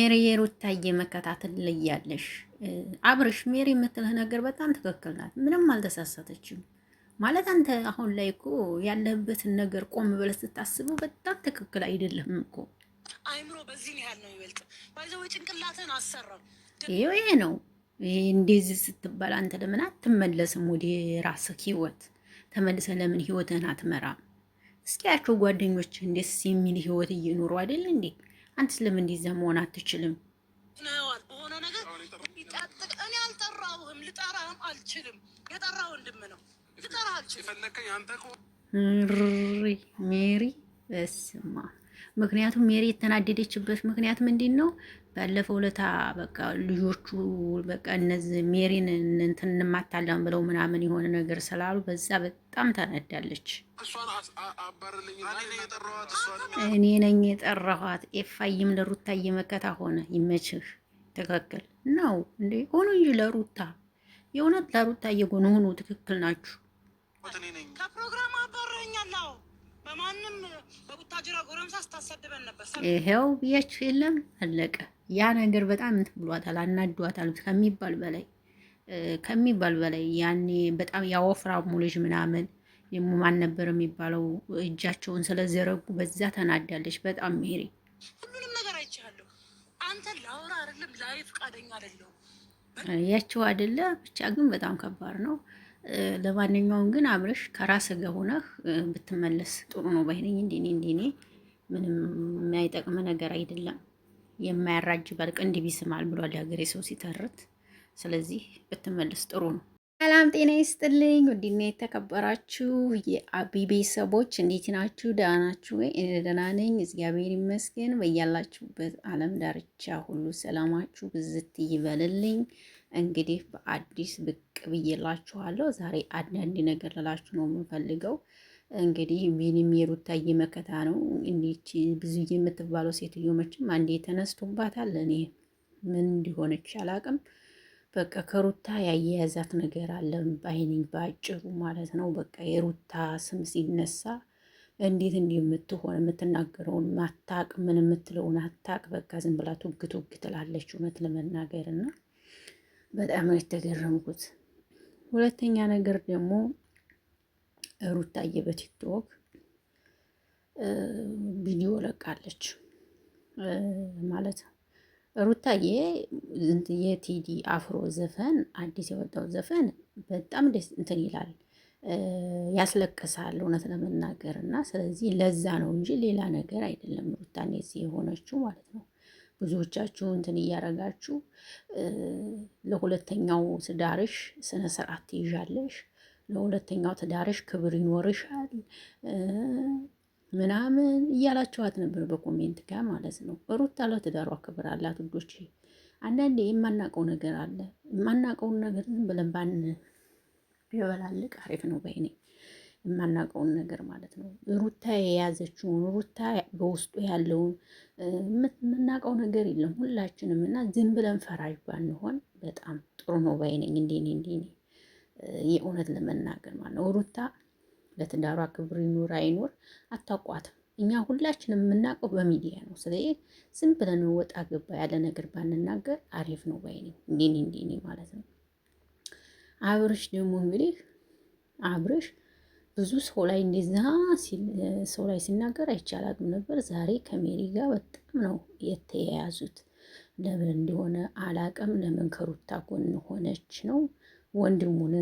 ሜሪ የሩታዬ መከታተል ለያለሽ አብርሽ ሜሪ የምትልህ ነገር በጣም ትክክል ናት። ምንም አልተሳሳተችም ማለት አንተ አሁን ላይ እኮ ያለህበትን ነገር ቆም ብለህ ስታስበው በጣም ትክክል አይደለም እኮ። አይምሮ በዚህ ያህል ነው ይበልጥ ባይዘው ጭንቅላትን አሰራው። ይሄ ነው ይሄ እንደዚህ ስትባል አንተ ለምን አትመለስም ወደ ራስህ ህይወት? ተመልሰህ ለምን ህይወትህን አትመራም? እስኪ ያቸው ጓደኞች ደስ የሚል ህይወት እየኖሩ አይደል እንዴ? አንተስ ለምን እንደዛ መሆን አትችልም? በሆነ ነገር እኔ አልጠራሁህም፣ ልጠራህም አልችልም። የጠራ ወንድም ነው፣ ልጠራህ አልችልም። ሜሪ በስማ ምክንያቱም ሜሪ የተናደደችበት ምክንያት ምንድን ነው? ባለፈው ለታ በቃ ልጆቹ በቃ እነዚህ ሜሪን እንትን እንማታለን ብለው ምናምን የሆነ ነገር ስላሉ በዛ በጣም ተናዳለች። እኔ ነኝ የጠራኋት። ኤፋይም ለሩታ እየመከታ ሆነ። ይመችህ። ትክክል ነው እንዴ? ሆኑ እንጂ ለሩታ የእውነት ለሩታ እየጎኑ ሆኑ። ትክክል ናችሁ። ከፕሮግራም አባረኛለሁ። በማንም በቡታጅራ ጎረምሳ ስታሰድበን ነበር። ይሄው ብያችሁ የለም አለቀ። ያ ነገር በጣም እንትን ብሏታል፣ አናዷታል ከሚባል በላይ ያኔ በጣም ያወፍራሙ ልጅ ምናምን ደግሞ ማን ነበር የሚባለው እጃቸውን ስለዘረጉ በዛ ተናዳለች በጣም ሜሪ። ሁሉንም ነገር አይቻለሁ። አንተ ላውራ አይደለም ላይ ፍቃደኛ አይደለሁም ያቸው አይደለ። ብቻ ግን በጣም ከባድ ነው። ለማንኛውም ግን አብረሽ ከራስ ጋር ሆነህ ብትመለስ ጥሩ ነው ባይነኝ። እንደኔ ምንም የማይጠቅም ነገር አይደለም። የማያራጅ ባል ቅንድብ ይስማል ብሏል የሀገሬ ሰው ሲተርት። ስለዚህ ብትመለስ ጥሩ ነው። ሰላም ጤና ይስጥልኝ። ውድና የተከበራችሁ የአቢ ቤተሰቦች እንዴት ናችሁ? ደህና ናችሁ ወይ? እኔ ደህና ነኝ፣ እግዚአብሔር ይመስገን። በያላችሁበት ዓለም ዳርቻ ሁሉ ሰላማችሁ ብዝት ይበልልኝ። እንግዲህ በአዲስ ብቅ ብዬላችኋለሁ። ዛሬ አንዳንድ ነገር ልላችሁ ነው የምንፈልገው። እንግዲህ ቢኒም የሩታዬ መከታ ነው። እንዴት ብዙ የምትባለው ሴትዮ መቼም አንዴ ተነስቶባታል። እኔ ምን እንዲሆነች አላቅም። በቃ ከሩታ ያያያዛት ነገር አለ ባይነኝ ባጭሩ ማለት ነው። በቃ የሩታ ስም ሲነሳ እንዴት እንዲህ የምትሆን የምትናገረውን ማታቅ ምን የምትለውን አታቅ። በቃ ዝም ብላ ቱግ ቱግ ትላለች እውነት ለመናገር እና በጣም ነው የተገረምኩት። ሁለተኛ ነገር ደግሞ ሩታዬ በቲክቶክ ቪዲዮ ለቃለች ማለት ነው። ሩታዬ የቴዲ አፍሮ ዘፈን አዲስ የወጣው ዘፈን በጣም ደስ እንትን ይላል፣ ያስለቅሳል እውነት ለመናገር እና ስለዚህ ለዛ ነው እንጂ ሌላ ነገር አይደለም። ሩታኔ እዚህ የሆነችው ማለት ነው። ብዙዎቻችሁ እንትን እያረጋችሁ ለሁለተኛው ትዳርሽ ስነ ስርዓት ትይዣለሽ፣ ለሁለተኛው ትዳርሽ ክብር ይኖርሻል ምናምን እያላችኋት ነበር በኮሜንት ጋር ማለት ነው። ሩታ ለትዳሯ ክብር አላት ውዶች። አንዳንዴ የማናውቀው ነገር አለ። የማናውቀውን ነገር ዝም ብለን የበላልቅ አሪፍ ነው በይኔ። የማናውቀውን ነገር ማለት ነው። ሩታ የያዘችውን ሩታ በውስጡ ያለውን የምናውቀው ነገር የለም ሁላችንም። እና ዝም ብለን ፈራጅ ባንሆን በጣም ጥሩ ነው ባይነኝ። እንዴ የእውነት ለመናገር ማለት ነው ሩታ ለትዳሯ ክብር ይኑር አይኑር አታውቋትም። እኛ ሁላችንም የምናውቀው በሚዲያ ነው። ስለዚህ ዝም ብለን ወጣ ገባ ያለ ነገር ባንናገር አሪፍ ነው ባይነኝ። እንዴ ማለት ነው። አብርሽ ደግሞ እንግዲህ አብርሽ ብዙ ሰው ላይ እንደዛ ሰው ላይ ሲናገር አይቻላግም ነበር። ዛሬ ከሜሪ ጋር በጣም ነው የተያያዙት። ለምን እንደሆነ አላቅም። ለምን ከሩታ ጎን ሆነች ነው ወንድሙን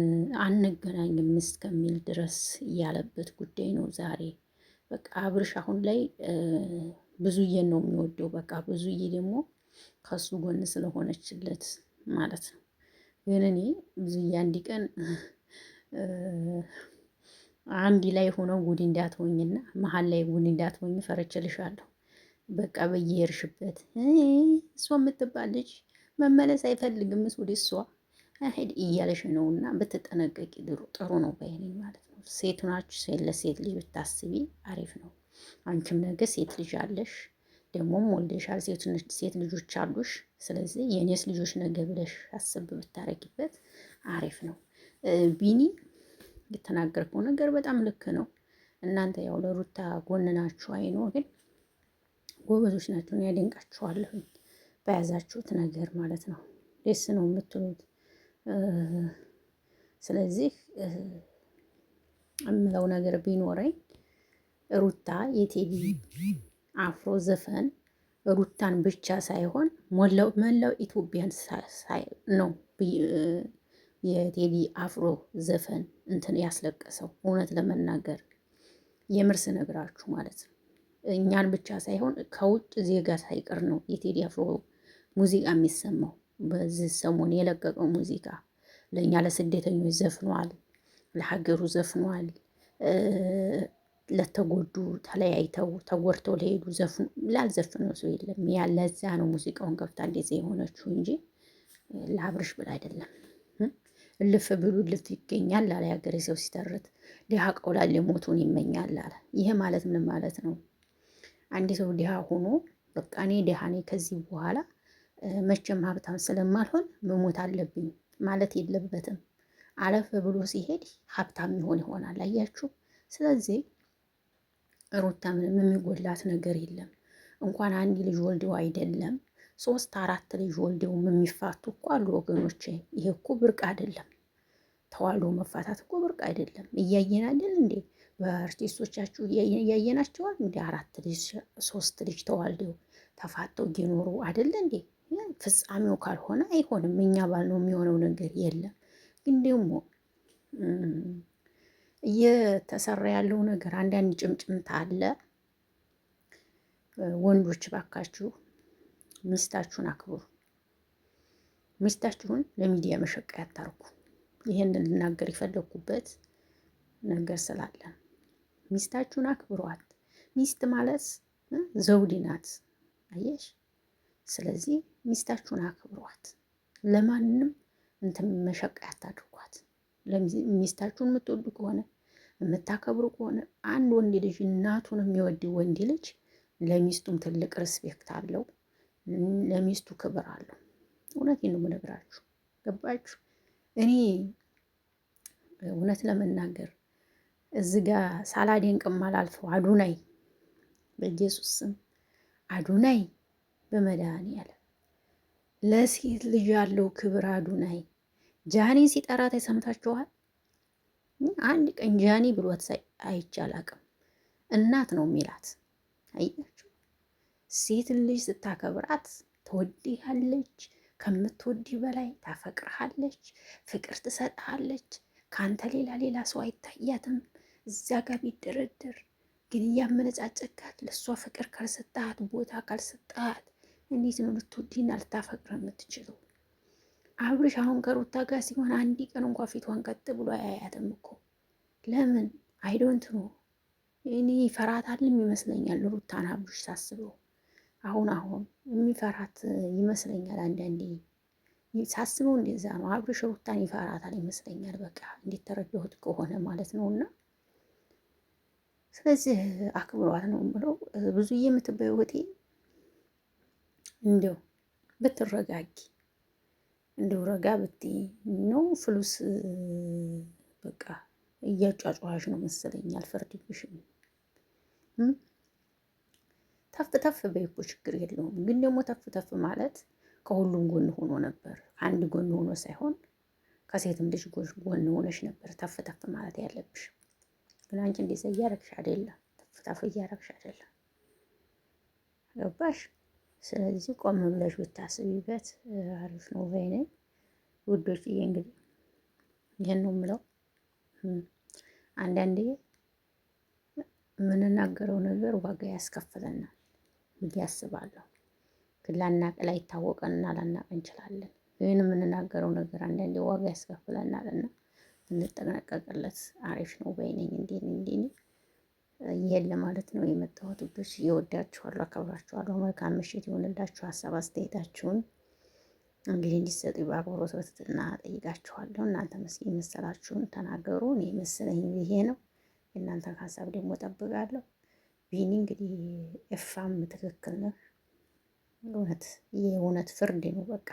አንገናኝም እስከሚል ድረስ ያለበት ጉዳይ ነው ዛሬ። በቃ አብርሽ አሁን ላይ ብዙዬን ነው የሚወደው። በቃ ብዙዬ ደግሞ ከሱ ጎን ስለሆነችለት ማለት ነው። ግን እኔ ብዙዬ አንድ ቀን አንድ ላይ ሆነው ጉድ እንዳትሆኝና መሀል ላይ ጉድ እንዳትሆኝ ፈረችልሻለሁ። በቃ በየሄድሽበት እሷ የምትባል ልጅ መመለስ አይፈልግም ወደ እሷ ሄድ እያለሽ ነው። እና ብትጠነቀቂ ጥሩ ነው ባይኔ ማለት ነው። ሴት ናችሁ፣ ለሴት ልጅ ብታስቢ አሪፍ ነው። አንቺም ነገ ሴት ልጅ አለሽ፣ ደግሞም ወልደሻል፣ ሴት ልጆች አሉሽ። ስለዚህ የእኔስ ልጆች ነገ ብለሽ አስብ ብታረጊበት አሪፍ ነው። ቢኒ የተናገርከው ነገር በጣም ልክ ነው። እናንተ ያው ለሩታ ጎን ናችሁ አይኖ፣ ግን ጎበዞች ናቸው፣ ያደንቃችኋለሁኝ። በያዛችሁት ነገር ማለት ነው። ደስ ነው የምትሉት። ስለዚህ እምለው ነገር ቢኖረኝ ሩታ የቴዲ አፍሮ ዘፈን ሩታን ብቻ ሳይሆን መላው ኢትዮጵያን ነው የቴዲ አፍሮ ዘፈን እንትን ያስለቀሰው። እውነት ለመናገር የምር ስነግራችሁ ማለት ነው። እኛን ብቻ ሳይሆን ከውጭ ዜጋ ሳይቀር ነው የቴዲ አፍሮ ሙዚቃ የሚሰማው። በዚህ ሰሞን የለቀቀው ሙዚቃ ለእኛ ለስደተኞች ዘፍኗል፣ ለሀገሩ ዘፍኗል፣ ለተጎዱ ተለያይተው ተጎድተው ለሄዱ ላልዘፍነው ሰው የለም። ለዛ ነው ሙዚቃውን ከፍታ እንደዚህ የሆነችው እንጂ ለአብርሽ ብላ አይደለም። እልፍ ብሉ እልፍ ይገኛል አለ የሀገሬ ሰው ሲተርት። ድሃ ቀውላል ሞቱን ይመኛል አለ። ይሄ ማለት ምን ማለት ነው? አንድ ሰው ድሃ ሆኖ በቃ እኔ ድሃ ነኝ ከዚህ በኋላ መቼም ሀብታም ስለማልሆን መሞት አለብኝ ማለት የለበትም። አለፍ ብሎ ሲሄድ ሀብታም ይሆናል። አያችሁ። ስለዚህ ሩታ ምንም የሚጎላት ነገር የለም። እንኳን አንድ ልጅ ወልደው አይደለም 3-4 ልጅ ወልደው የሚፋቱ እኮ አሉ ወገኖቼ። ይሄ እኮ ብርቅ አይደለም። ተዋልዶ መፋታት እኮ ብርቅ አይደለም። እያየን አይደል እንዴ? በአርቲስቶቻችሁ እያየናቸዋል እንደ 4 ልጅ 3 ልጅ ተዋልደው ተፋተው እየኖሩ አይደለ እንዴ? ፍጻሜው ካልሆነ አይሆንም። እኛ ባልነው የሚሆነው ነገር የለም። ግን ደግሞ እየተሰራ ያለው ነገር አንዳንድ ጭምጭምታ አለ። ወንዶች ባካችሁ ሚስታችሁን አክብሩ። ሚስታችሁን ለሚዲያ መሸቀያ አታርጉ። ይሄንን ልናገር የፈለኩበት ነገር ስላለ ሚስታችሁን አክብሯት። ሚስት ማለት ዘውድ ናት። አየሽ። ስለዚህ ሚስታችሁን አክብሯት። ለማንም እንትን መሸቀያ አታድርጓት። ሚስታችሁን የምትወዱ ከሆነ የምታከብሩ ከሆነ አንድ ወንድ ልጅ እናቱን የሚወድ ወንድ ልጅ ለሚስቱም ትልቅ ሪስፔክት አለው፣ ለሚስቱ ክብር አለው። እውነቴን ነው የምነግራችሁ። ገባችሁ? እኔ እውነት ለመናገር እዚህ ጋር ሳላደንቅም አላልፈው። አዱናይ በኢየሱስ ስም አዱናይ በመድኃኒዓለም ለሴት ልጅ ያለው ክብር አዱናይ ጃኒ ሲጠራት ሰምታችኋል? አንድ ቀን ጃኒ ብሎት አይቻል አቅም እናት ነው የሚላት። አያችሁ፣ ሴት ልጅ ስታከብራት ትወድሃለች፣ ከምትወድ በላይ ታፈቅርሃለች፣ ፍቅር ትሰጥሃለች። ከአንተ ሌላ ሰው አይታያትም። እዛ ጋር ቢደረደር ግን እያመነጫጨካት ለእሷ ፍቅር ካልሰጣት ቦታ ካልሰጣት እንዴት ነው ልትወድና ልታፈቅር የምትችለው? አብርሽ አሁን ከሩታ ጋር ሲሆን አንድ ቀን እንኳ ፊቷን ቀጥ ብሎ አያያትም እኮ። ለምን አይዶንት ነው። እኔ ይፈራታልም ይመስለኛል ሩታን አብርሽ ሳስበው አሁን የሚፈራት ይመስለኛል። አንዳንዴ ሳስበው እንደዛ ነው። አብርሽ ሩታን ይፈራታል ይመስለኛል። በቃ እንዴት ተረዳሁት ከሆነ ማለት ነው። እና ስለዚህ አክብሯት ነው የምለው። ብዙ የምትበየው ወቴ እንደው ብትረጋጊ እንደው ረጋ ብትይ ነው። ፍሉስ በቃ እያጫጫዋሽ ነው መሰለኝ። አልፈርድብሽም። ተፍ ተፍ በይ እኮ ችግር የለውም። ግን ደግሞ ተፍ ተፍ ማለት ከሁሉም ጎን ሆኖ ነበር። አንድ ጎን ሆኖ ሳይሆን ከሴትም ልጅ ጎን ሆነሽ ነበር ተፍ ተፍ ማለት ያለብሽ። ግን አንቺ እንደዛ እያረግሽ አይደለም፣ ተፍ ተፍ እያረግሽ አይደለም። ገባሽ? ስለዚህ ቆም ብለሽ ብታስቢበት አሪፍ ነው በይኔ ውዶች። እንግዲህ ይሄን ነው የምለው። አንዳንዴ የምንናገረው ነገር ዋጋ ያስከፍለናል ብዬ አስባለሁ። ግን ላናቅ ላይታወቀንና ላናቅ እንችላለን። ግን የምንናገረው ነገር አንዳንዴ ዋጋ ያስከፍለናል እና እንጠነቀቅለት አሪፍ ነው በይነኝ። እንዲህ ይሄን ለማለት ነው የመጣሁት። ውዶች እወዳችኋለሁ፣ አከብራችኋለሁ። መልካም ምሽት ይሆንላችሁ። ሀሳብ አስተያየታችሁን እንግዲህ እንዲሰጡ በአክብሮት በትህትና ጠይቃችኋለሁ። እናንተ የመሰላችሁን ተናገሩ። እኔ የመሰለኝ ይሄ ነው። የእናንተን ሀሳብ ደግሞ ጠብቃለሁ። ቢኒ እንግዲህ ኤፋም ትክክል ነህ። የእውነት ፍርድ ነው። በቃ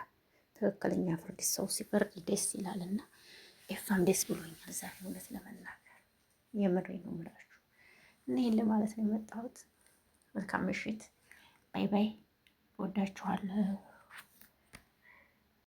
ትክክለኛ ፍርድ ሰው ሲፈርድ ደስ ይላል እና ኤፋም ደስ ብሎኛል ዛሬ እውነት ለመናገር የምሬ ነው የምላችሁ። እና ይሄን ለማለት ነው የመጣሁት። መልካም ምሽት። ባይ ባይ። እወዳችኋለሁ።